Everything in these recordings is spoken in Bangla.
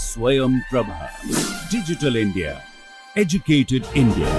Swayam Prabha. Digital India. Educated India.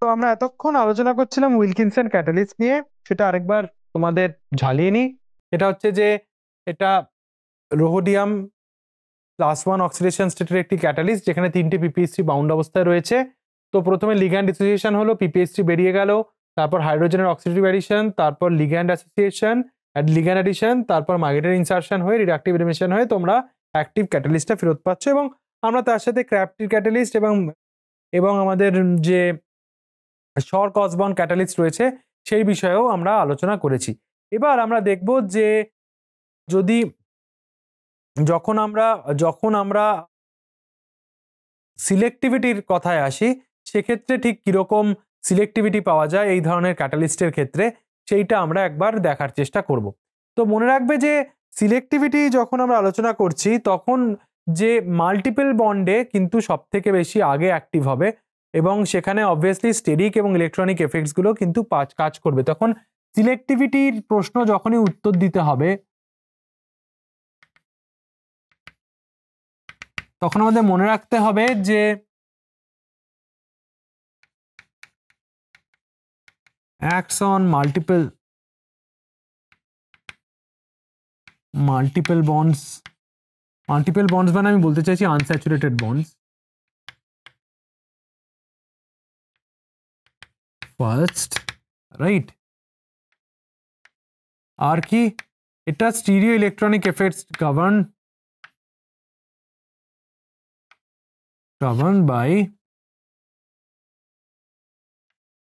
তো আমরা এতক্ষণ আলোচনা করছিলাম উইলকিনসন ক্যাটালিস্ট নিয়ে, সেটা আরেকবার তোমাদের ঝালিয়ে নিই। এটা হচ্ছে যে এটা রোহোডিয়াম +1 অক্সিডেশন স্টেটের একটি ক্যাটালিস্ট, যেখানে 3টে পিপিএইচ3 বাউন্ড অবস্থায় রয়েছে। তো প্রথমে লিগ্যান্ড ডিসোসিয়েশন হলো, পিপিএইচ3 বেরিয়ে গেল, তারপর হাইড্রোজেনের অক্সিডেটিভ অ্যাডিশন, তারপর লিগ্যান্ড অ্যাসোসিয়েশন, লিগ্যান্ড অ্যাডিশন, তারপর মাইগ্রেটের ইনসারশন হয়ে রিডাকটিভ এলিমিনেশন হয়ে তোমরা অ্যাক্টিভ ক্যাটালিস্টটা ফেরত পাচ্ছ। এবং আমরা তার সাথে ক্র্যাফটির ক্যাটালিস্ট এবং আমাদের যে শর্ক অসবর্ন ক্যাটালিস্ট রয়েছে সেই বিষয়েও আমরা আলোচনা করেছি। এবার আমরা দেখব যে যদি যখন আমরা সিলেক্টিভিটির কথায় আসি, সেক্ষেত্রে ঠিক কিরকম সিলেক্টিভিটি পাওয়া যায় এই ধরনের ক্যাটালিস্টের ক্ষেত্রে, সেইটা আমরা একবার দেখার চেষ্টা করব। তো মনে রাখবে যে সিলেক্টিভিটি যখন আমরা আলোচনা করছি, তখন যে মাল্টিপল বন্ডে কিন্তু সব থেকে বেশি আগে অ্যাক্টিভ হবে, এবং সেখানে অবভিয়াসলি স্টেরিক এবং ইলেকট্রনিক এফেক্টসগুলো কিন্তু কাজ করবে। তখন সিলেক্টিভিটির প্রশ্ন যখনই উত্তর দিতে হবে, তখন আমাদের মনে রাখতে হবে যে acts on multiple bonds মানে আমি বলতে চাইছি আনস্যাচুরেটেড বন্ডস ফার্স্ট, রাইট? আর কি, এটা stereo electronic effects governed by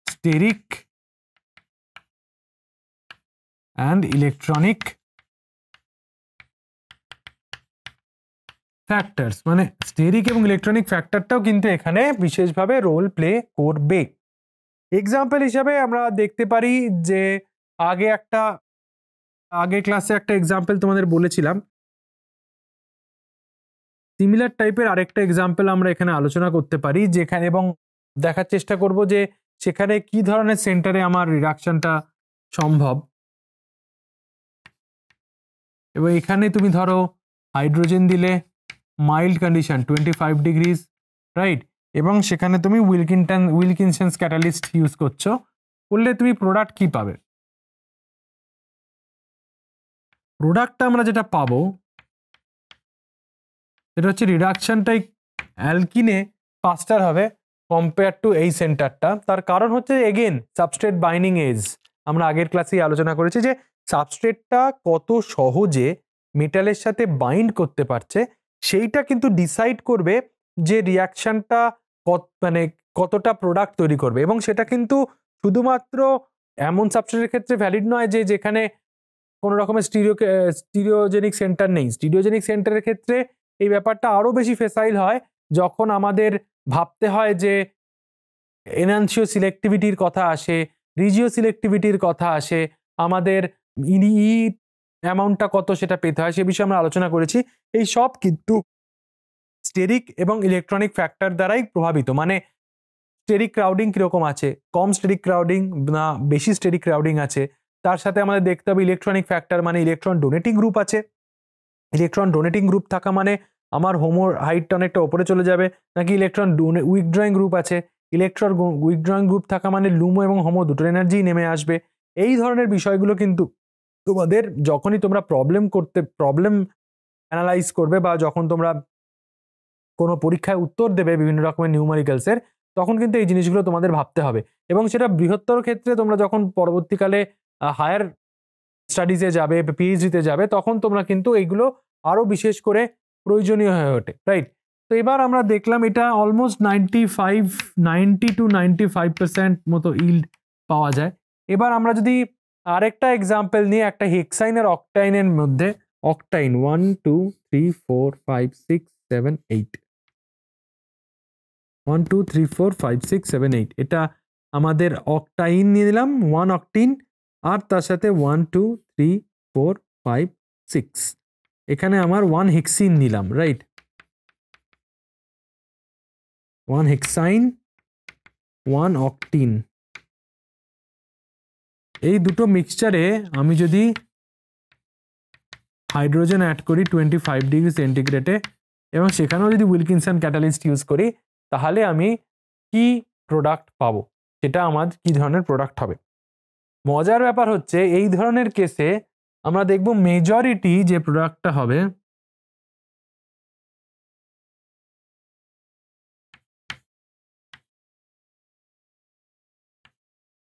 steric and electronic factors, মানে স্টেরিক এবং ইলেকট্রনিক ফ্যাক্টরটাও কিন্তু এখানে বিশেষভাবে রোল প্লে করবে। এক্সাম্পল হিসাবে আমরা দেখতে পারি যে আগের ক্লাসে একটা এক্সাম্পল তোমাদের বলেছিলাম, সিমিলার টাইপের আরেকটা এক্সাম্পল আমরা এখানে আলোচনা করতে পারি, যেখানে এবং দেখার চেষ্টা করব যে সেখানে কি ধরনের সেন্টারে আমার রিডাকশনটা সম্ভব। এবং এখানে তুমি ধরো হাইড্রোজেন দিলে মাইল্ড কন্ডিশন 25 ডিগ্রিজ, রাইট? এবং সেখানে তুমি উইলকিনসন্স ক্যাটালিস্ট ইউজ করছো, করলে তুমি প্রোডাক্ট কি পাবে? প্রোডাক্টটা আমরা যেটা পাবো সেটা হচ্ছে রিডাকশনটাই অ্যালকিনে ফাস্টার হবে কম্পেয়ার টু এই সেন্টারটা। তার কারণ হচ্ছে এগেন সাবস্ট্রেট বাইন্ডিং এজ। আমরা আগের ক্লাসেই আলোচনা করেছি যে সাবস্ট্রেটটা কত সহজে মেটালের সাথে বাইন্ড করতে পারছে, সেইটা কিন্তু ডিসাইড করবে যে রিয়াকশনটা কতটা প্রোডাক্ট তৈরি করবে। এবং সেটা কিন্তু শুধুমাত্র এমন সাবস্ট্রেটের ক্ষেত্রে ভ্যালিড নয় যে যেখানে কোনো রকমের স্টিরিওজেনিক সেন্টার নেই। স্টিরিওজেনিক সেন্টারের ক্ষেত্রে এই ব্যাপারটা আরো বেশি ফেসাইল হয় যখন আমাদের ভাবতে হয় যে এনানসিও সিলেক্টিভিটির কথা আসে, রিজিও সিলেক্টিভিটির কথা আসে, আমাদের অ্যামাউন্টটা কত সেটা পেতে হয়, সে বিষয়ে আমরা আলোচনা করেছি। এই সব কিন্তু স্টেরিক এবং ইলেকট্রনিক ফ্যাক্টর দ্বারাই প্রভাবিত। মানে স্টেরিক ক্রাউডিং কিরকম আছে, কম স্টেরিক ক্রাউডিং না বেশি স্টেরিক ক্রাউডিং আছে, তার সাথে আমাদের দেখতে হবে ইলেকট্রনিক ফ্যাক্টর মানে ইলেকট্রন ডোনেটিং গ্রুপ আছে। ইলেকট্রন ডোনেটিং গ্রুপ থাকা মানে আমার হোমোর হাইটটা অনেকটা উপরে চলে যাবে, নাকি ইলেকট্রন উইথড্রয়িং গ্রুপ আছে, ইলেকট্রন উইথড্রয়িং গ্রুপ থাকা মানে লুমো এবং হোমো দুটোর এনার্জি নেমে আসবে। এই ধরনের বিষয়গুলো কিন্তু তোমাদের যখনই তোমরা প্রবলেম অ্যানালাইজ করবে বা যখন তোমরা কোনো পরীক্ষায় উত্তর দেবে বিভিন্ন রকমের নিউমারিক্যালসের, তখন কিন্তু এই জিনিসগুলো তোমাদের ভাবতে হবে। এবং সেটা বৃহত্তর ক্ষেত্রে তোমরা যখন পরবর্তীকালে হায়ার স্টাডিজে যাবে, পিএইচডিতে যাবে, তখন তোমরা কিন্তু এইগুলো আরো বিশেষ করে প্রয়োজনীয় হয়ে ওঠে, রাইট? তো এবার আমরা দেখলাম এটা অলমোস্ট 90 to 95% মতো ইল্ড পাওয়া যায়। এবার আমরা যদি আরেকটা এক্সাম্পল নিই একটা হেক্সাইন আর অক্টাইনের মধ্যে, অক্টাইন 1 2 3 4 5 6 7 8 1 2 3 4 5 6 7 8 এটা আমাদের অক্টাইন নিয়ে দিলাম 1 অক্টিন, আর তার সাথে 1 2 3 4 5 6 এখানে আমার 1 হেক্সিন নিলাম, রাইট? 1 হেক্সাইন 1 অক্টিন, এই দুটো মিক্সচারে আমি যদি হাইড্রোজেন অ্যাড করি 25 ডিগ্রি সেন্টিগ্রেডে এবং সেখানেও যদি উইলকিনসন ক্যাটালিস্ট ইউজ করি, তাহলে আমি কি প্রোডাক্ট পাবো, সেটা আমার কি ধরনের প্রোডাক্ট হবে। মজার ব্যাপার হচ্ছে এই ধরনের কেসে আমরা দেখব মেজরিটি যে প্রোডাক্টটা হবে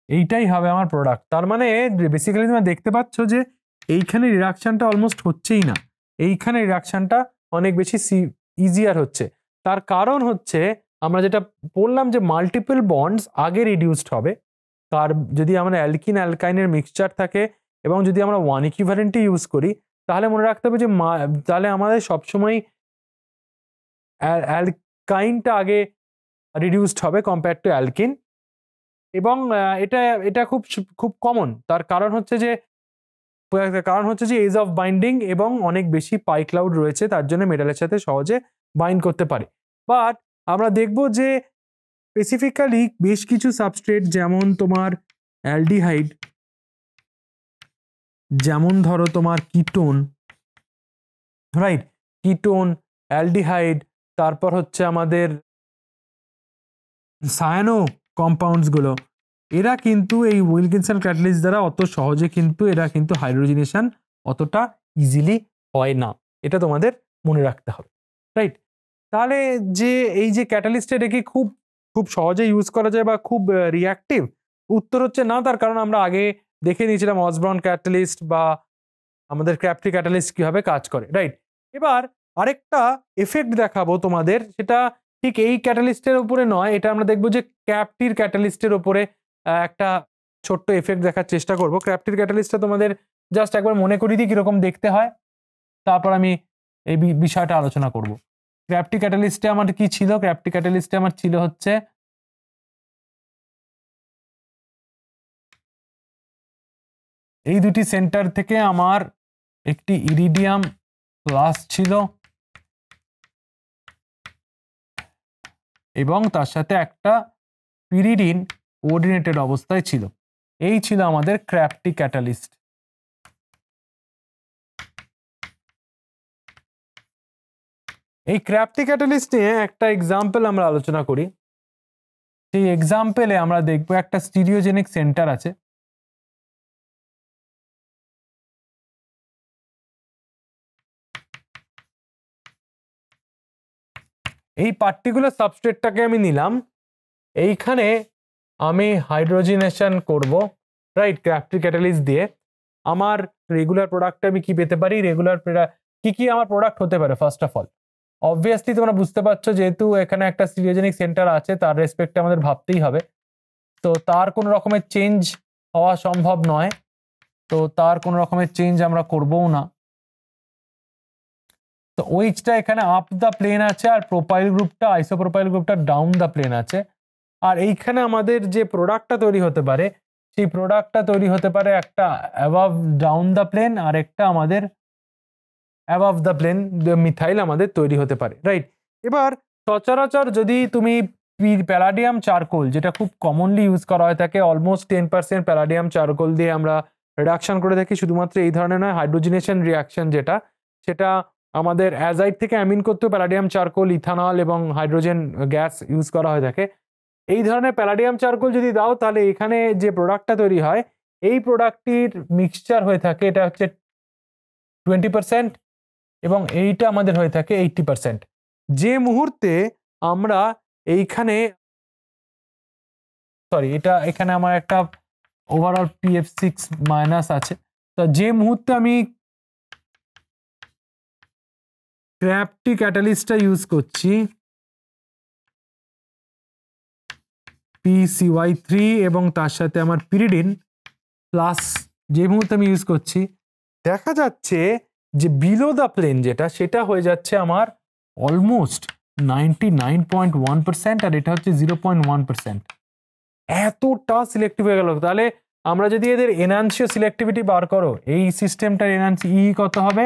এইটাই হবে আমার প্রোডাক্ট। তার মানে বেসিক্যালি তোমরা দেখতে পাচ্ছ যে এইখানে রিডাকশনটা অলমোস্ট হচ্ছেই না, এইখানে রিডাকশনটা অনেক বেশি ইজিয়ার হচ্ছে। তার কারণ হচ্ছে আমরা যেটা বললাম যে মাল্টিপল বন্ডস আগে রিডিউসড হবে। তার যদি আমরা অ্যালকিন অ্যালকাইনের মিক্সচার থাকে এবং যদি আমরা ওয়ান ইকুইভ্যালেন্টই ইউজ করি, তাহলে মনে রাখতে হবে যে তাহলে আমাদের সবসময় অ্যালকাইনটা আগে রিডিউসড হবে কম্পেয়ার টু অ্যালকিন। এবং এটা এটা খুব খুব কমন। তার কারণ হচ্ছে যে এজ অফ বাইন্ডিং এবং অনেক বেশি পাই ক্লাউড রয়েছে, তার জন্য মেটালের সাথে সহজে বাইন্ড করতে পারে। বাট আমরা দেখব যে স্পেসিফিক্যালি বেশ কিছু সাবস্ট্রেট যেমন তোমার অ্যালডিহাইড, যেমন ধরো তোমার কিটোন, রাইট? কিটোন, অ্যালডিহাইড, তারপর হচ্ছে আমাদের সায়ানো কম্পাউন্ডসগুলো, এরা কিন্তু এই উইলকিনসন ক্যাটালিস্ট দ্বারা অত সহজে কিন্তু এরা কিন্তু হাইড্রোজেনেশন অতটা ইজিলি হয় না, এটা তোমাদের মনে রাখতে হবে, রাইট? তাহলে যে এই যে ক্যাটালিস্ট এটাকে খুব খুব সহজে ইউজ করা যায় বা খুব রিঅ্যাক্টিভ, উত্তর হচ্ছে না। তার কারণ আমরা আগে দেখে নিয়েছিলাম অসবর্ন ক্যাটালিস্ট বা আমাদের ক্র্যাফটি ক্যাটালিস্ট কিভাবে কাজ করে, রাইট? এবার আরেকটা এফেক্ট দেখাবো তোমাদের, সেটা ঠিক এই ক্যাটালিস্টের উপরে নয়, এটা আমরা দেখবো যে ক্র্যাফটির ক্যাটালিস্টের উপরে একটা ছোট্ট এফেক্ট দেখার চেষ্টা করব। ক্র্যাফটির ক্যাটালিস্টটা তোমাদের জাস্ট একবার মনে করিয়ে দিই কিরকম দেখতে হয়, তারপর আমি এই বিষয়টা আলোচনা করব। ক্র্যাফটি ক্যাটালিস্টে আমার কি ছিল? ক্র্যাফটি ক্যাটালিস্টে আমার ছিল হচ্ছে এই দুটি সেন্টার থেকে আমার একটি ইরিডিয়াম প্লাস ছিল এবং তার সাথে একটা পিরিডিন কোঅর্ডিনেটেড অবস্থায় ছিল। এই ছিল আমাদের ক্র্যাফটি ক্যাটালিস্ট। এই ক্র্যাফটি ক্যাটালিস্ট নিয়ে একটা এক্সাম্পল আমরা আলোচনা করি। সেই এক্সাম্পলে আমরা দেখব একটা স্টিরিওজেনিক সেন্টার আছে, এই পার্টিকুলার সাবস্ট্রেটটাকে আমি নিলাম, এইখানে আমি হাইড্রোজেনেশন করব, রাইট? ক্র্যাফটি ক্যাটালিস্ট দিয়ে আমার রেগুলার প্রোডাক্টে আমি কি পেতে পারি? রেগুলার কি কি আমার প্রোডাক্ট হতে পারে? ফার্স্ট অফ অল অবভিয়াসলি তোমরা বুঝতে পারছো যেহেতু এখানে একটা স্টিরিওজেনিক সেন্টার আছে, তার রেসপেক্টে আমাদের ভাবতেই হবে। তো তার কোনো রকমের চেঞ্জ হওয়া সম্ভব নয়, তো তার কোনো রকমের চেঞ্জ আমরা করবও না। তো ওইচটা এখানে আপ দ্য প্লেন আছে আর প্রোপাইল গ্রুপটা, আইসোপ্রোপাইল গ্রুপটা ডাউন দ্য প্লেন আছে। আর এইখানে আমাদের যে প্রোডাক্টটা তৈরি হতে পারে সেই প্রোডাক্টটা তৈরি হতে পারে একটা অ্যাবাভ ডাউন দ্য প্লেন আর একটা আমাদের অ্যাবাভ দ্য প্লেন মিথাইল আমাদের তৈরি হতে পারে, রাইট? এবার সচরাচর যদি তুমি প্যালাডিয়াম চারকোল, যেটা খুব কমনলি ইউজ করা হয়ে থাকে, অলমোস্ট 10% প্যালাডিয়াম চারকোল দিয়ে আমরা রিডাকশন করে থাকি। শুধুমাত্র এই ধরনের নয়, হাইড্রোজেনেশন রিয়াকশন যেটা, সেটা আমাদের অ্যাজাইড থেকে অ্যামিন করতেও প্যালাডিয়াম চারকোল, ইথানল এবং হাইড্রোজেন গ্যাস ইউজ করা হয়ে থাকে। এই ধরনের প্যালাডিয়াম চারকোল যদি দাও, তাহলে এখানে যে প্রোডাক্টটা তৈরি হয় এই প্রোডাক্টটির মিক্সচার হয়ে থাকে, এটা হচ্ছে 20% এবং এইটা আমাদের হয়ে থাকে 80%। যে মুহূর্তে আমরা এইখানে এটা এখানে আমার একটা ওভারঅল PF6 মাইনাস আছে, তো যে মুহূর্তে আমি ক্র্যাফটি ক্যাটালিস্টটা ইউজ করছি PCY3 এবং তার সাথে আমার পিরিডিন প্লাস যে মুহূর্তে আমি ইউজ করছি, দেখা যাচ্ছে যে বিলো দ্য প্লেন যেটা সেটা হয়ে যাচ্ছে আমার অলমোস্ট 99.1% আর এটা হচ্ছে 0.1%। এতটা সিলেক্টিভ হয়ে গেল। তাহলে আমরা যদি এদের এনহান্সিও সিলেক্টিভিটি বার করো, এই সিস্টেমটার এনহান্সি কত হবে?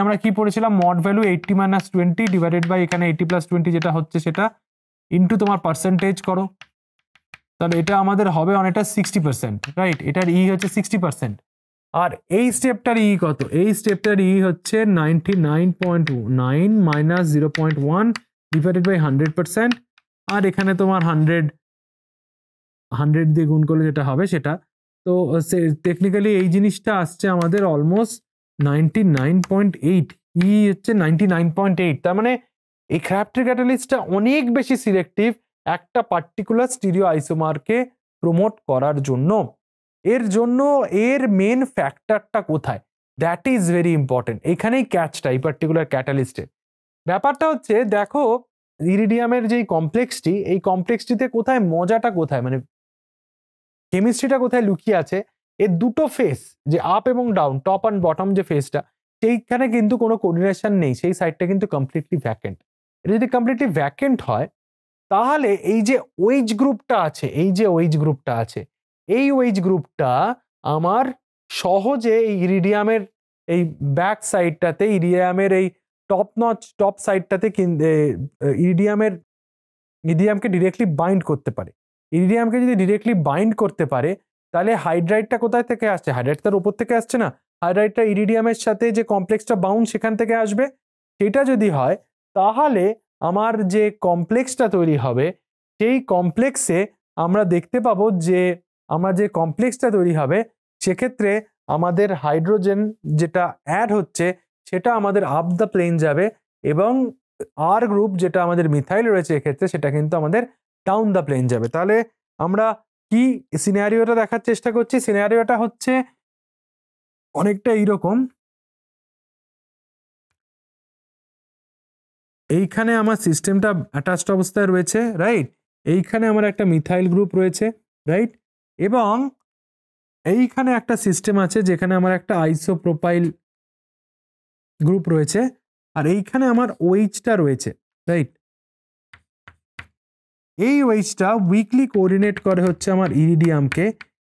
আমরা কি পড়েছিলাম? মড ভ্যালু 80 - 20 ডিভাইডেড বাই এখানে 80 + 20 যেটা হচ্ছে সেটা ইন্টু তোমার পার্সেন্টেজ করো, তাহলে এটা আমাদের হবে অনেকটা 60%, রাইট? এটার হচ্ছে 60%। আর এই স্টেপটার কত? এই স্টেপটার হচ্ছে 99.9 মাইনাস 0.1 ডিভাইডেড বাই 100%, আর এখানে তোমার 100 দিয়ে গুণ করলে যেটা হবে সেটা। তো টেকনিক্যালি এই জিনিসটা আসছে আমাদের অলমোস্ট 99.8, হচ্ছে 99.8। তার মানে এই ক্র্যাফটি ক্যাটালিস্টটা অনেক বেশি সিলেক্টিভ একটা পার্টিকুলার স্টিরিও আইসোমারকে প্রমোট করার জন্য। এর জন্য এর মেন ফ্যাক্টরটা কোথায়? That is very important. এখানেই ক্যাচটা এই পার্টিকুলার ক্যাটালিস্টের। ব্যাপারটা হচ্ছে দেখো ইরিডিয়ামের যেই কমপ্লেক্সটি, এই কমপ্লেক্সটিতে কোথায় মজাটা কোথায়, মানে কেমিস্ট্রিটা কোথায় লুকিয়ে আছে? এর দুটো ফেস, যে আপ এবং ডাউন, টপ অ্যান্ড বটম যে ফেসটা, সেইখানে কিন্তু কোনো কোঅর্ডিনেশন নেই, সেই সাইডটা কিন্তু কমপ্লিটলি ভ্যাকেন্ট। এটা যদি কমপ্লিটলি ভ্যাকেন্ট হয় তাহলে এই যে ওয়েজ গ্রুপটা আছে, এই ওয়েজ গ্রুপটা আমার সহজে এই ইরিডিয়ামের এই ব্যাক সাইডটাতে, ইরিডিয়ামের এই টপ সাইডটাতে ইরিডিয়ামকে ডিরেক্টলি বাইন্ড করতে পারে। ইরিডিয়ামকে যদি ডিরেক্টলি বাইন্ড করতে পারে তাহলে হাইড্রাইডটা কোথায় থেকে আসছে? হাইড্রাইড তার উপর থেকে আসছে না, হাইড্রাইডটা ইরিডিয়ামের সাথে যে কমপ্লেক্সটা বাউন্ড সেখান থেকে আসবে। সেটা যদি হয় তাহলে আমার যে কমপ্লেক্সটা তৈরি হবে সেই কমপ্লেক্সে আমরা দেখতে পাবো যে সেক্ষেত্রে আমাদের হাইড্রোজেন যেটা অ্যাড হচ্ছে সেটা আমাদের আপ দ্য প্লেন যাবে, এবং আর গ্রুপ যেটা আমাদের মিথাইল রয়েছে এক্ষেত্রে সেটা কিন্তু আমাদের ডাউন দ্য প্লেন যাবে। তাহলে আমরা কি সিনারিওটা দেখার চেষ্টা করছি? সিনারিওটা হচ্ছে অনেকটা এইরকম। এইখানে আমার সিস্টেমটা অ্যাটাচড অবস্থায় রয়েছে, রাইট? এইখানে আমার একটা মিথাইল গ্রুপ রয়েছে, রাইট? এবং এইখানে একটা সিস্টেম আছে যেখানে আমার একটা আইসোপ্রোপাইল গ্রুপ রয়েছে, আর এইখানে আমার ওএইচটা রয়েছে, রাইট? এই ওএইচটা উইকলি কোঅর্ডিনেট করে হচ্ছে আমার ইরিডিয়ামকে।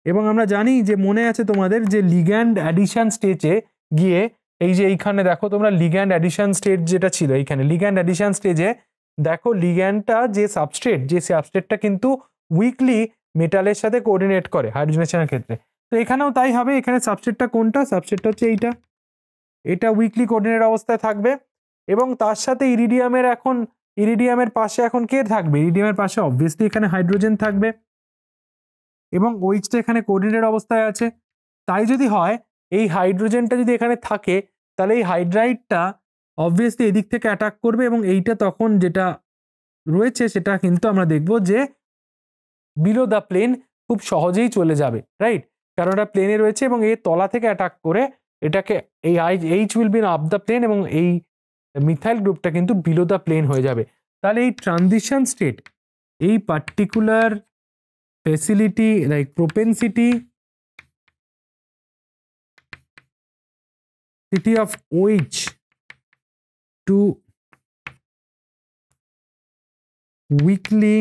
এবং আমরা জানি যে, মনে আছে তোমাদের, যে লিগ্যান্ড অ্যাডিশন স্টেজে গিয়ে এই যে এইখানে দেখো তোমরা লিগ্যান্ড অ্যাডিশন স্টেজ যেটা ছিল, এইখানে লিগ্যান্ড অ্যাডিশন স্টেজে দেখো লিগ্যান্ডটা যে সাবস্ট্রেটটা কিন্তু উইকলি মেটালের সাথে কোঅর্ডিনেট করে হাইড্রোজেনেশনের ক্ষেত্রে। তো এখানেও তাই হবে। এখানে সাবস্ট্রেটটা কোনটা? সাবস্ট্রেটটা হচ্ছে এটা উইকলি কোঅর্ডিনেট অবস্থায় থাকবে। এবং তার সাথে ইরিডিয়ামের পাশে এখন কে থাকবে? ইরিডিয়ামের পাশে অবভিয়াসলি এখানে হাইড্রোজেন থাকবে, এবং ওইচটা এখানে কোঅর্ডিনেট অবস্থায় আছে। তাই যদি হয়, এই হাইড্রোজেনটা যদি এখানে থাকে তাহলে এই হাইড্রাইডটা অবভিয়াসলি এদিক থেকে অ্যাটাক করবে, এবং এইটা তখন যেটা রয়েছে সেটা কিন্তু আমরা দেখব যে বিলো দ্য প্লেন খুব সহজেই চলে যাবে, রাইট? কারণ এটা প্লেনে রয়েছে এবং এর তলা থেকে অ্যাটাক করে এটাকে এই H will be up the plane, এবং এই মিথাইল গ্রুপটা কিন্তু বিলো দ্য প্লেন হয়ে যাবে। তাহলে এই ট্রানজিশন স্টেট, এই particular facility like propensity of OH to weakly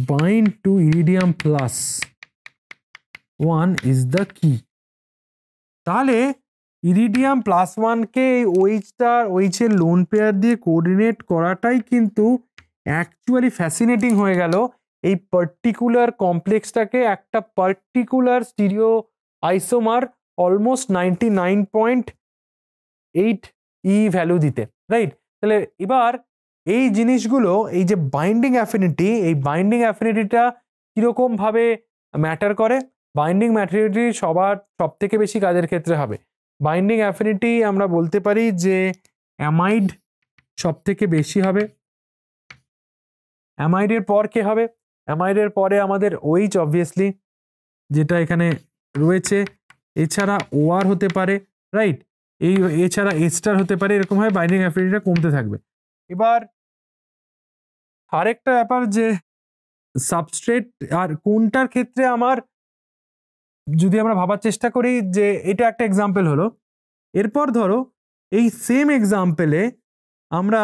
bind to iridium plus 1 is the key. তাহলে ইরিডিয়াম প্লাস 1কে ওইচের লোন পেয়ার দিয়ে কোঅর্ডিনেট করাটাই কিন্তু অ্যাকচুয়ালি ফ্যাসিনেটিং হয়ে গেল। এই পার্টিকুলার কমপ্লেক্সটাকে একটা particular stereo isomer almost 99.8 value দিতে, রাইট? তাহলে এবার এই জিনিসগুলো, এই যে বাইন্ডিং অ্যাফিনিটি, এই বাইন্ডিং অ্যাফিনিটিটা কিরকম ভাবে ম্যাটার করে? বাইন্ডিং অ্যাফিনিটি সব থেকে বেশি কাজের ক্ষেত্রে হবে। বাইন্ডিং অ্যাফিনিটি আমরা বলতে পারি যে অ্যামাইড সব থেকে বেশি হবে। অ্যামাইডের পর কে হবে? অ্যামাইডের পরে আমাদের ওইচ অবভিয়াসলি যেটা এখানে রয়েছে, এছাড়া ওআর হতে পারে, রাইট? এই এছাড়া এস্টার হতে পারে, এরকম হয় বাইন্ডিং অ্যাফিনিটিটা কমতে থাকবে। এবার আরেকটা ব্যাপার যে সাবস্ট্রেট আর কোনটার ক্ষেত্রে আমার, যদি আমরা ভাবার চেষ্টা করি যে এটা একটা এক্সাম্পল হলো, এরপর ধরো এই সেম এক্সাম্পলে আমরা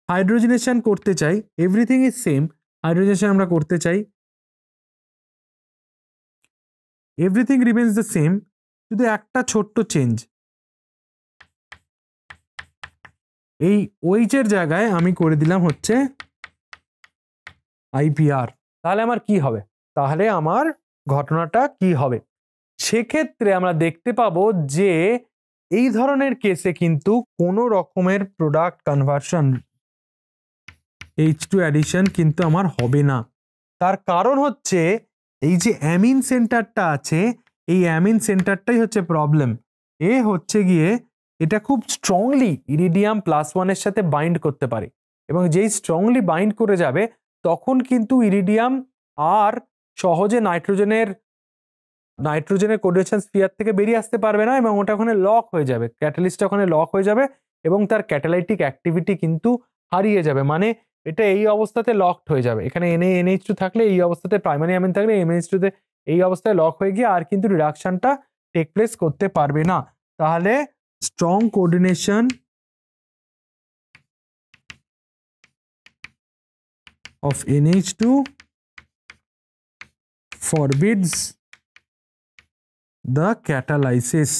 হাইড্রোজেনেশন করতে চাই, এভরিথিং ইজ সেম, হাইড্রোজেনেশন আমরা করতে চাই, এভরিথিং রিমেন্স দ্য সেম, শুধু একটা ছোট্ট চেঞ্জ, এই ওইচের জায়গায় আমি করে দিলাম হচ্ছে আইপিআর। তাহলে আমার কি হবে, তাহলে আমার ঘটনাটা কি হবে? সেক্ষেত্রে আমরা দেখতে পাবো যে এই ধরনের কেসে কিন্তু কোনো রকমের প্রোডাক্ট কনভার্সন H2 অ্যাডিশন কিন্তু আমার হবে না। তার কারণ হচ্ছে এই যে অ্যামিন সেন্টারটা আছে, এই অ্যামিন সেন্টারটাই হচ্ছে প্রবলেম। এ হচ্ছে গিয়ে এটা খুব স্ট্রংলি ইরিডিয়াম +1 সাথে বাইন্ড করতে পারে, এবং যেই স্ট্রংলি বাইন্ড করে যাবে তখন কিন্তু ইরিডিয়াম আর সহজে নাইট্রোজেনের কোরিলেশন স্ফিয়ার থেকে বেরিয়ে আসতে পারবে না, এবং ওটা ওখানে লক হয়ে যাবে, ক্যাটালিস্টটা ওখানে লক হয়ে যাবে, এবং তার ক্যাটালাইটিক অ্যাক্টিভিটি কিন্তু হারিয়ে যাবে। মানে এটা এই অবস্থাতে লকড হয়ে যাবে, এখানে NH2 থাকলে এই অবস্থাতে, প্রাইমারি অ্যামিন থাকলে NH2 তে এই অবস্থায় লক হয়ে গিয়ে আর কিন্তু রিডাকশনটা টেক প্লেস করতে পারবে না। তাহলে strong coordination of NH2 forbids the catalysis,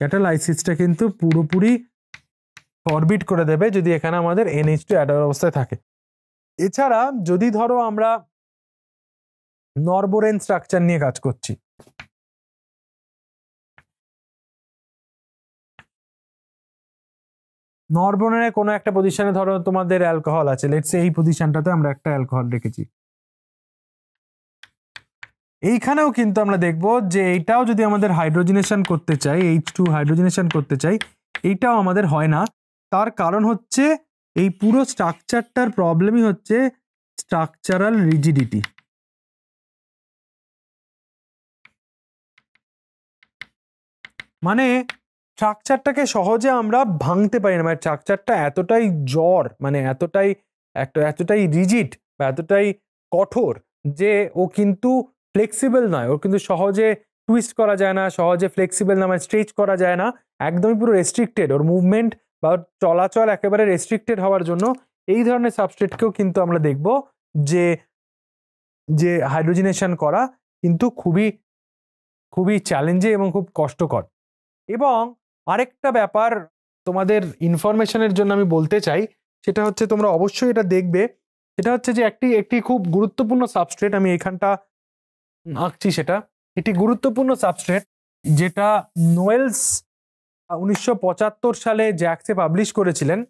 ক্যাটালাইসিসটা কিন্তু পুরোপুরি ফরবিট করে দেবে যদি এখানে আমাদের NH2 অ্যাডার অবস্থায় থাকে। এছাড়া যদি ধরো আমরা নরবোরেন স্ট্রাকচার নিয়ে কাজ করছি, নরবোরেনের কোনো একটা পজিশনে ধরো তোমাদের অ্যালকোহল আছে, লেটস সে এই পজিশনটাতে আমরা একটা অ্যালকোহল রেখেছি, এইখানেও কিন্তু আমরা দেখব যে এইটাও যদি আমাদের হাইড্রোজেনেশন করতে চাই, H2 হাইড্রোজেনেশন করতে চাই, এইটাও আমাদের হয় না। তার কারণ হচ্ছে এই পুরো স্ট্রাকচারটার প্রবলেমই হচ্ছে স্ট্রাকচারাল রিজিডিটি। মানে স্ট্রাকচারটাকে সহজে আমরা ভাঙতে পারি না, মানে স্ট্রাকচারটা এতটাই মানে এতটাই রিজিড বা এতটাই কঠোর যে ও কিন্তু ফ্লেক্সিবল নয়, ওর কিন্তু সহজে টুইস্ট করা যায় না, সহজে ফ্লেক্সিবল না মানে স্ট্রেচ করা যায় না, একদমই পুরো রেস্ট্রিক্টেড, ওর মুভমেন্ট বা চলাচল একেবারে রেস্ট্রিক্টেড হওয়ার জন্য এই ধরনের সাবস্ট্রেটকেও কিন্তু আমরা দেখব যে হাইড্রোজেনেশন করা কিন্তু খুবই চ্যালেঞ্জিং এবং খুব কষ্টকর। এবং আরেকটা ব্যাপার তোমাদের ইনফরমেশনের জন্য আমি বলতে চাই, সেটা হচ্ছে তোমরা অবশ্যই এটা দেখবে, সেটা হচ্ছে যে একটি খুব গুরুত্বপূর্ণ সাবস্ট্রেট, আমি এখানটা আঁকছি, সেটা একটি গুরুত্বপূর্ণ সাবস্ট্রেট যেটা নোয়েলস 1975 সালে জ্যাক্সে পাবলিশ করেছিলেন।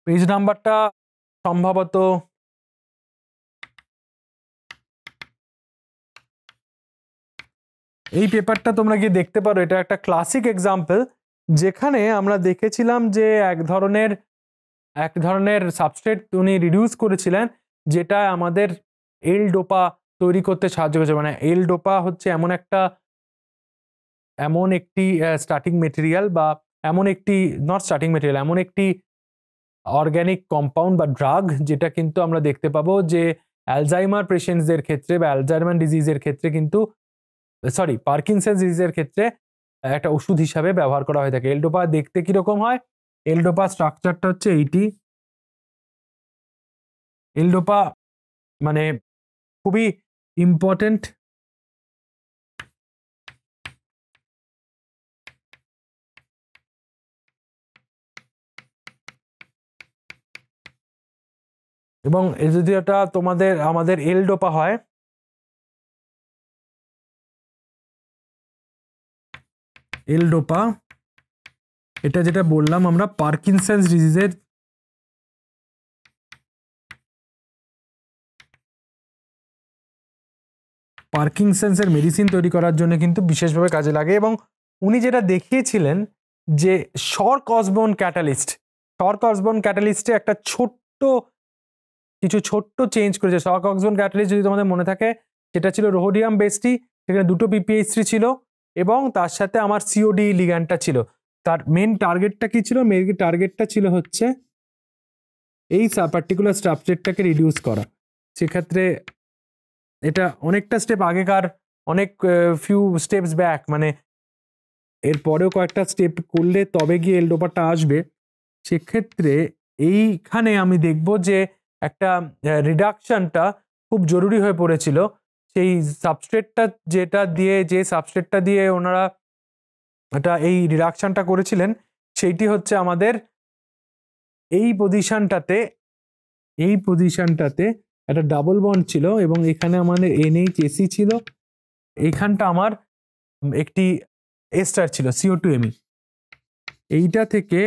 পেজ নাম্বারটা সম্ভবত এই পেপারটা তোমরা গিয়ে দেখতে পারো, এটা একটা ক্লাসিক এক্সাম্পল যেখানে আমরা দেখেছিলাম যে এক ধরনের সাবস্ট্রেট উনি রিডিউস করেছিলেন যেটা আমাদের এল ডোপা তৈরি করতে সাহায্য করেছে। মানে এল ডোপা হচ্ছে এমন একটি স্টার্টিং মেটেরিয়াল বা এমন একটি অর্গ্যানিক কম্পাউন্ড বা ড্রাগ যেটা কিন্তু আমরা দেখতে পাবো যে অ্যালজাইমার পেশেন্টসদের ক্ষেত্রে বা অ্যালজাইমার ডিজিজের ক্ষেত্রে কিন্তু পার্কিনসন্স ডিজিজের ক্ষেত্রে একটা ওষুধ হিসাবে ব্যবহার করা হয়ে থাকে। এলডোপা দেখতে কিরকম হয়, এলডোপা স্ট্রাকচারটা হচ্ছে এইটি, এলডোপা মানে খুবই ইম্পর্টেন্ট এবং যদি এটা আমাদের এলডোপা হয়, এলডোপা এটা যেটা বললাম আমরা পার্কিনসন্স ডিজিজের পার্কিনসন্সের মেডিসিন তৈরি করার জন্য কিন্তু বিশেষভাবে কাজে লাগে। এবং উনি যেটা দেখিয়েছিলেন যে শর্ক অসবর্ন ক্যাটালিস্টে একটা ছোট্ট কিছু ছোট্ট চেঞ্জ করেছে। শক অক্সিজেন ক্যাটালিস্ট যদি তোমাদের মনে থাকে সেটা ছিল রোহোডিয়াম বেসটি, সেখানে দুটো PPH3 ছিল এবং তার সাথে আমার COD লিগ্যান্ডটা ছিল। তার মেন টার্গেটটা কি ছিল? মেন টার্গেটটা ছিল হচ্ছে এই পার্টিকুলার সাবস্ট্রেটটাকে রিডিউস করা। সেক্ষেত্রে এটা অনেকটা স্টেপ আগেকার, অনেক ফিউ স্টেপস ব্যাক, মানে এরপরেও কয়েকটা স্টেপ করলে তবে গিয়ে এল-ডোপাটা আসবে। সেক্ষেত্রে এইখানে আমি দেখব যে একটা রিডাকশনটা খুব জরুরি হয়ে পড়েছিল। সেই সাবস্ট্রেটটা যে সাবস্ট্রেটটা দিয়ে ওনারা এটা এই রিডাকশনটা করেছিলেন সেইটি হচ্ছে আমাদের এই পজিশনটাতে একটা ডাবল বন্ড ছিল এবং এখানে আমাদের NHAC ছিল, এইখানটা আমার একটি এস্টার ছিল CO2Me। এইটা থেকে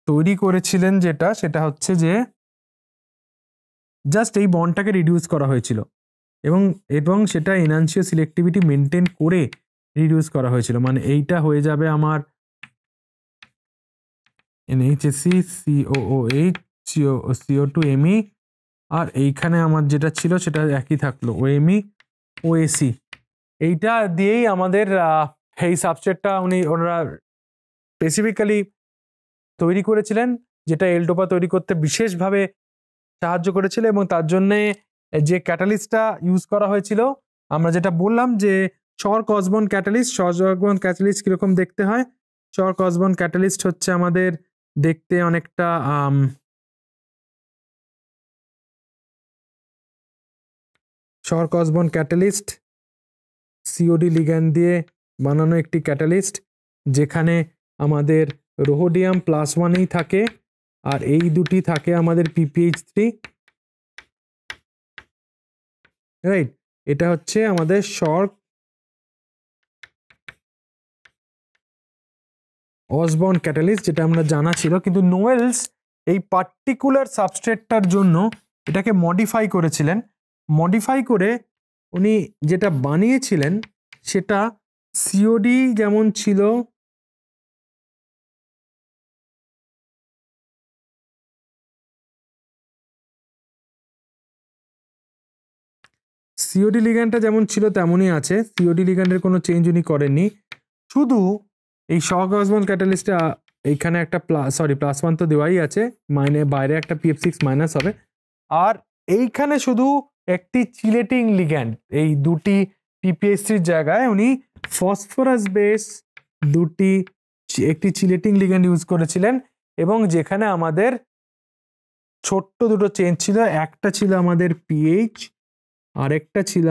তৈরি করেছিলেন সেটা হচ্ছে যে জাস্ট এই বন্ডটাকে রিডিউস করা হয়েছিল এবং সেটা এনানসিও সিলেক্টিভিটি মেনটেন করে রিডিউস করা হয়েছিল। মানে এইটা হয়ে যাবে আমার NHAC COOH CO2Me, আর এইখানে আমার যেটা ছিল সেটা একই থাকলো OMe OAC। এইটা দিয়েই আমাদের এই সাবস্ট্রেটটা ওনারা স্পেসিফিক্যালি তৈরি করেছিলেন, যেটা এল-ডোপা তৈরি করতে বিশেষভাবে সাহায্য করেছিল। এবং তার জন্যে যে ক্যাটালিস্টটা ইউজ করা হয়েছিল, আমরা যেটা বললাম যে শর্ক অসবর্ন ক্যাটালিস্ট কিরকম দেখতে হয়। শর্ক অসবর্ন ক্যাটালিস্ট হচ্ছে আমাদের দেখতে অনেকটা Schrock Osborn catalyst COD ligand দিয়ে বানানো একটি ক্যাটালিস্ট, যেখানে আমাদের রোহোডিয়াম +1 থাকে আর এই দুটি থাকে আমাদের PPH3, রাইট। এটা হচ্ছে আমাদের শর্ক অসবর্ন ক্যাটালিস্ট, যেটা আমরা জানা ছিল। কিন্তু নোয়েলস এই পার্টিকুলার সাবস্ট্রেটটার জন্য এটাকে মডিফাই করেছিলেন। মডিফাই করে উনি যেটা বানিয়েছিলেন সেটা COD যেমন ছিল COD লিগ্যান্ডটা যেমন ছিল তেমনই আছে, COD লিগ্যান্ডের কোনো চেঞ্জ উনি করেননি। শুধু এই শক অসবর্ন ক্যাটালিস্টে এইখানে একটা +1 তো দেওয়াই আছে, বাইরে একটা PF6- হবে, আর এইখানে শুধু একটি চিলেটিং লিগ্যান্ড, এই দুটি PPH3 জায়গায় উনি ফসফরাস বেস একটি চিলেটিং লিগ্যান্ড ইউজ করেছিলেন। এবং যেখানে আমাদের ছোট্ট দুটো চেঞ্জ ছিল, একটা ছিল আমাদের PH, আরেকটা ছিল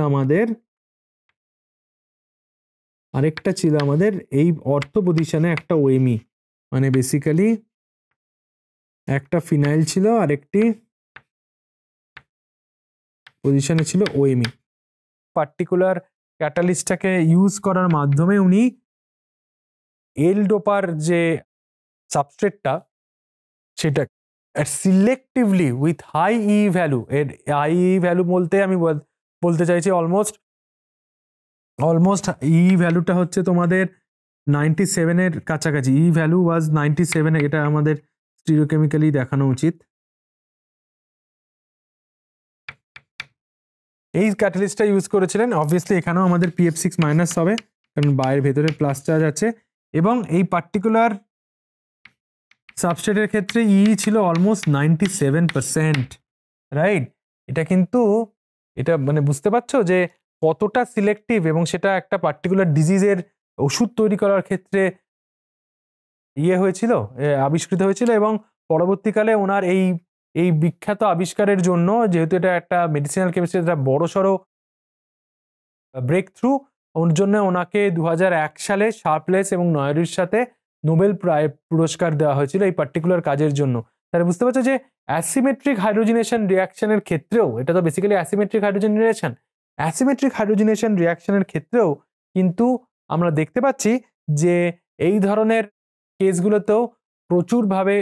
আমাদের এই অর্থ পজিশনে একটা OMe, মানে বেসিক্যালি একটা ফিনাইল ছিল আর একটি পজিশনে ছিল OMe। পার্টিকুলার ক্যাটালিস্টটাকে ইউজ করার মাধ্যমে উনি এল-ডোপার যে সাবস্ট্রেটটা সেটা সিলেক্টিভলি উইথ হাই ভ্যালু, এর হাই ভ্যালু বলতে আমি বলতে চাইছি অলমোস্ট ভ্যালুটা হচ্ছে তোমাদের 97-এর কাছাকাছি। ভ্যালু ওয়াজ 97, এটা আমাদের স্টিরিওকেমিক্যালি দেখানো উচিত। এই ক্যাটালিস্টটা ইউজ করেছিলেন। অবভিয়াসলি এখানেও আমাদের PF6- হবে, কারণ বাইরের ভেতরে প্লাস চার্জ আছে। এবং এই পার্টিকুলার সাবস্ট্রেটের ক্ষেত্রে ছিল অলমোস্ট 97%, রাইট। এটা মানে বুঝতে পারছো যে কতটা সিলেক্টিভ, এবং সেটা একটা পার্টিকুলার ডিজিজের ওষুধ তৈরি করার ক্ষেত্রে আবিষ্কৃত হয়েছিল। এবং পরবর্তীকালে ওনার এই বিখ্যাত আবিষ্কারের জন্য, যেহেতু এটা একটা মেডিসিনাল কেমিস্ট্রি একটা বড়সড় ব্রেক থ্রু, ওর জন্য ওনাকে 2001 সালে শার্পলেস এবং নয়রির সাথে নোবেল পুরস্কার দেওয়া হয়েছিল এই পার্টিকুলার কাজের জন্য। তাহলে বুঝতে পারছো যে অ্যাসিমেট্রিক হাইড্রোজেনেশন রিয়াকশনের ক্ষেত্রেও, এটা তো বেসিক্যালি অ্যাসিমেট্রিক হাইড্রোজেনেশন রিয়াকশনের ক্ষেত্রেও কিন্তু আমরা দেখতে পাচ্ছি যে এই ধরনের কেসগুলোতেও প্রচুরভাবে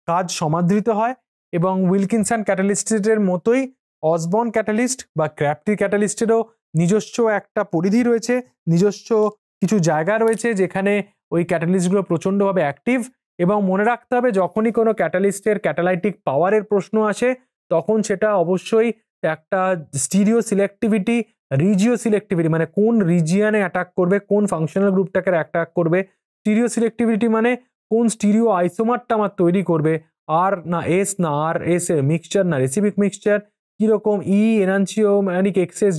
কাজ সমাদৃত হয়। এবং উইলকিনসন ক্যাটালিস্টের মতোই অসবর্ন ক্যাটালিস্ট বা ক্র্যাফটি ক্যাটালিস্টেরও নিজস্ব একটা পরিধি রয়েছে, নিজস্ব কিছু জায়গা রয়েছে যেখানে ওই ক্যাটালিস্টগুলো প্রচণ্ডভাবে অ্যাক্টিভ। এবং মনে রাখতে হবে, যখনই কোনো ক্যাটালিস্টের ক্যাটালাইটিক পাওয়ারের প্রশ্ন আসে তখন সেটা অবশ্যই একটা স্টিরিও সিলেক্টিভিটি, রিজিও সিলেক্টিভিটি মানে কোন রিজিয়ানে অ্যাটাক করবে, কোন ফাংশনাল গ্রুপটাকে অ্যাটাক করবে, স্টিরিও সিলেক্টিভিটি মানে কোন স্টিরিও আইসোমারটা আমার তৈরি করবে, আর না এস না আর এস এর মিক্সচার না রেসিপিক মিক্সচার, কিরকম ই এনানসিওম্যানিক এক্সেস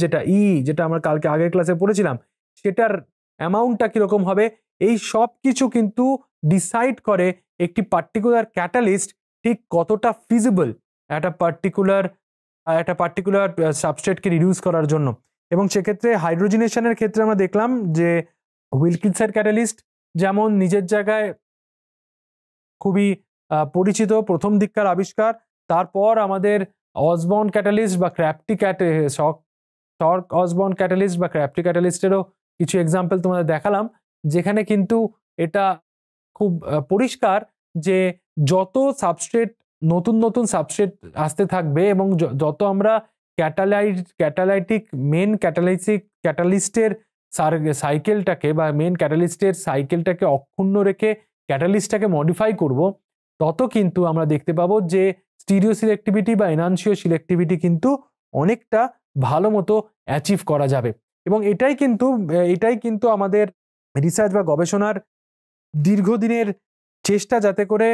যেটা আমরা কালকে আগের ক্লাসে পড়েছিলাম সেটার অ্যামাউন্টটা কিরকম হবে, এই সব কিছু কিন্তু ডিসাইড করে একটি পার্টিকুলার ক্যাটালিস্ট ঠিক কতটা ফিজিবল একটা পার্টিকুলার সাবস্ট্রেটকে রিডিউস করার জন্য। এবং সেক্ষেত্রে হাইড্রোজিনেশনের ক্ষেত্রে আমরা দেখলাম যে উইলকিনসের ক্যাটালিস্ট যেমন নিজের জায়গায় খুবই পরিচিত, প্রথম দিককার আবিষ্কার। তারপর আমাদের অসবর্ন ক্যাটালিস্ট বা ক্র্যাফটি শর্ক অসবর্ন ক্যাটালিস্ট বা ক্র্যাফটি ক্যাটালিস্টেরও কিছু এক্সাম্পল তোমাদের দেখালাম, যেখানে কিন্তু এটা খুব পরিষ্কার যে যত সাবস্ট্রেট নতুন সাবস্ট্রেট আসতে থাকবে এবং যত আমরা ক্যাটালাইটিক মেন ক্যাটালিস্টের সাইকেলটাকে বা মেন ক্যাটালিস্টের সাইকেলটাকে অক্ষুণ্ণ রেখে ক্যাটালিস্টটাকে মডিফাই করব, তত কিন্তু আমরা দেখতে পাবো যে স্টিরিও সিলেক্টিভিটি বা এনানসিও সিলেক্টিভিটি কিন্তু অনেকটা ভালো মতো অ্যাচিভ করা যাবে। এবং এটাই কিন্তু আমাদের রিসার্চ বা গবেষণার দীর্ঘদিনের চেষ্টা, যাতে করে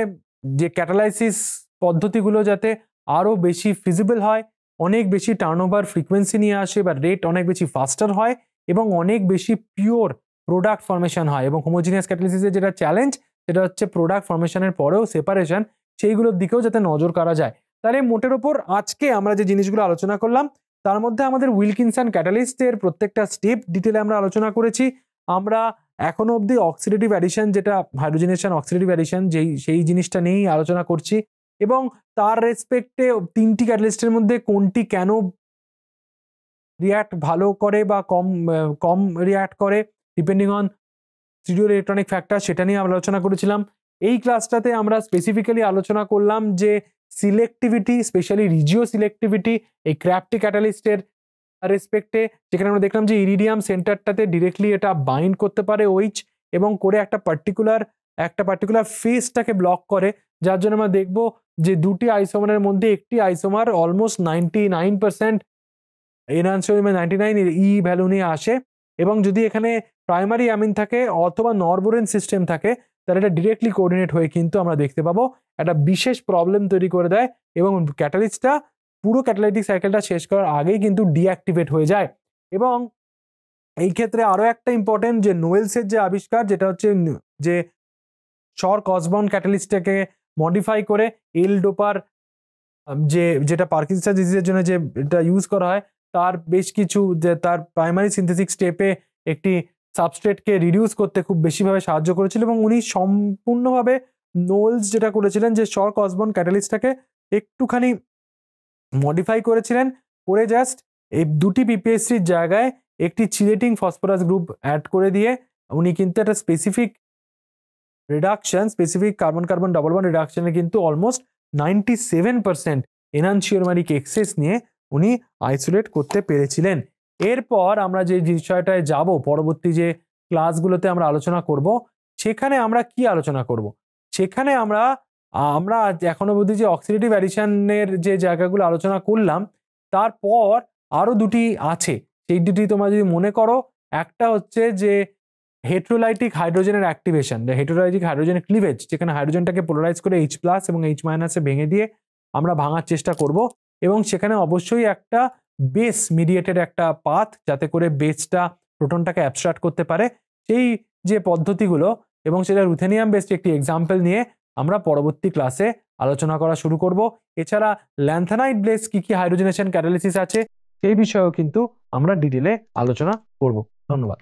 যে ক্যাটালাইসিস পদ্ধতিগুলো যাতে আরও বেশি ফিজিবল হয়, অনেক বেশি টার্নওভার ফ্রিকোয়েন্সি নিয়ে আসে বা রেট অনেক বেশি ফাস্টার হয় এবং অনেক বেশি পিওর প্রোডাক্ট ফর্মেশন হয়। এবং হোমোজিনিয়াস ক্যাটালিসিসের যেটা চ্যালেঞ্জ সেটা হচ্ছে প্রোডাক্ট ফর্মেশনের পরেও সেপারেশন, সেইগুলোর দিকেও যাতে নজর করা যায়। তাহলে মোটের ওপর আজকে আমরা যে জিনিসগুলো আলোচনা করলাম তার মধ্যে আমাদের উইলকিনসন ক্যাটালিস্টের প্রত্যেকটা স্টেপ ডিটেলে আমরা আলোচনা করেছি। আমরা এখনো অবধি অক্সিডেটিভ অ্যাডিশন, যেটা হাইড্রোজেনেশন অক্সিডেটিভ অ্যাডিশন, সেই জিনিসটা নিয়েই আলোচনা করছি এবং তার রেসপেক্টে তিনটি ক্যাটালিস্টের মধ্যে কোনটি কেন রিয়াক্ট ভালো করে বা কম রিয়াক্ট করে depending on stereo electronic factor, সেটা নিয়ে আলোচনা করেছিলাম। এই ক্লাসটাতে আমরা স্পেসিফিক্যালি আলোচনা করলাম যে সিলেক্টিভিটি, স্পেশালি রিজিও সিলেক্টিভিটি এই ক্র্যাফটি ক্যাটালিস্টের রেসপেক্টে, যেখানে আমরা দেখলাম যে ইরিডিয়াম সেন্টারটাতে ডিরেক্টলি এটা বাইন্ড করতে পারে OH এবং করে একটা পার্টিকুলার ফেসটাকে ব্লক করে, যার জন্য আমরা দেখব যে দুটি আইসোমারের মধ্যে একটি আইসোমার অলমোস্ট 99% এনহান্সিওমে 99 ই ভ্যালু নিয়ে আসে। এবং যদি এখানে প্রাইমারি অ্যামিন থাকে অথবা নরবোরেন সিস্টেম থাকে তাহলে এটা ডিরেক্টলি কোঅর্ডিনেট হয়ে কিন্তু আমরা দেখতে পাবো একটা বিশেষ প্রবলেম তৈরি করে দেয় এবং ক্যাটালিস্টটা পুরো ক্যাটালাইটিক সাইকেলটা শেষ করার আগেই কিন্তু ডিঅ্যাক্টিভেট হয়ে যায়। এবং এই ক্ষেত্রে আরো একটা ইম্পর্টেন্ট যে নোয়েলসের যে আবিষ্কার, যেটা হচ্ছে যে শর্ক অসবর্ন ক্যাটালিস্টটাকে মডিফাই করে এল ডোপার যেটা পার্কিনসন ডিজিজের জন্য যে এটা ইউজ করা হয় তার বেশ কিছু, যে তার প্রাইমারি সিনথেটিক স্টেপে একটি সাবস্ট্রেটকে রিডিউস করতে খুব বেশিভাবে সাহায্য করেছিল। এবং উনি সম্পূর্ণভাবে নোয়েলস যেটা করেছিলেন যে শর্ক অসবর্ন ক্যাটালিস্টটাকে একটুখানি মডিফাই করেছিলেন, করে জাস্ট এই দুটি পিপিএসসির জায়গায় একটি চিলেটিং ফসফরাস গ্রুপ অ্যাড করে দিয়ে উনি কিন্তু একটা specific carbon carbon double bond রিডাকশনে কিন্তু অলমোস্ট 97% এনানসিওম্যানিক এক্সেস নিয়ে উনি আইসোলেট করতে পেরেছিলেন। এরপর আমরা যে বিষয়টায় যাব, পরবর্তী যে ক্লাসগুলোতে আমরা আলোচনা করব, সেখানে আমরা কি আলোচনা করব, সেখানে আমরা এখনো অবধি যে অক্সিডেটিভ অ্যাডিশনের যে জায়গাগুলো আলোচনা করলাম তারপর আরো দুটি আছে, সেই দুটি তোমরা যদি মনে করো, একটা হচ্ছে যে হেটেরোলাইটিক হাইড্রোজেনের অ্যাক্টিভেশন, হেটেরোলাইটিক হাইড্রোজেনের ক্লিভেজ, যেখানে হাইড্রোজেনটাকে পোলারাইজ করে H+ এবং H- ভেঙে দিয়ে আমরা ভাঙার চেষ্টা করব এবং সেখানে অবশ্যই একটা বেস মিডিয়েটেড একটা পাথ, যাতে করে বেসটা প্রোটনটাকে অ্যাবস্ট্রাক্ট করতে পারে, সেই যে পদ্ধতিগুলো এবং সেটা রুথেনিয়াম বেসড একটি এক্সাম্পল নিয়ে আমরা পরবর্তী ক্লাসে আলোচনা করা শুরু করব। এছাড়া ল্যান্থানাইড বেস কি হাইড্রোজেনেশন ক্যাটালিসিস আছে সেই বিষয়েও কিন্তু আমরা ডিটেলে আলোচনা করব। ধন্যবাদ।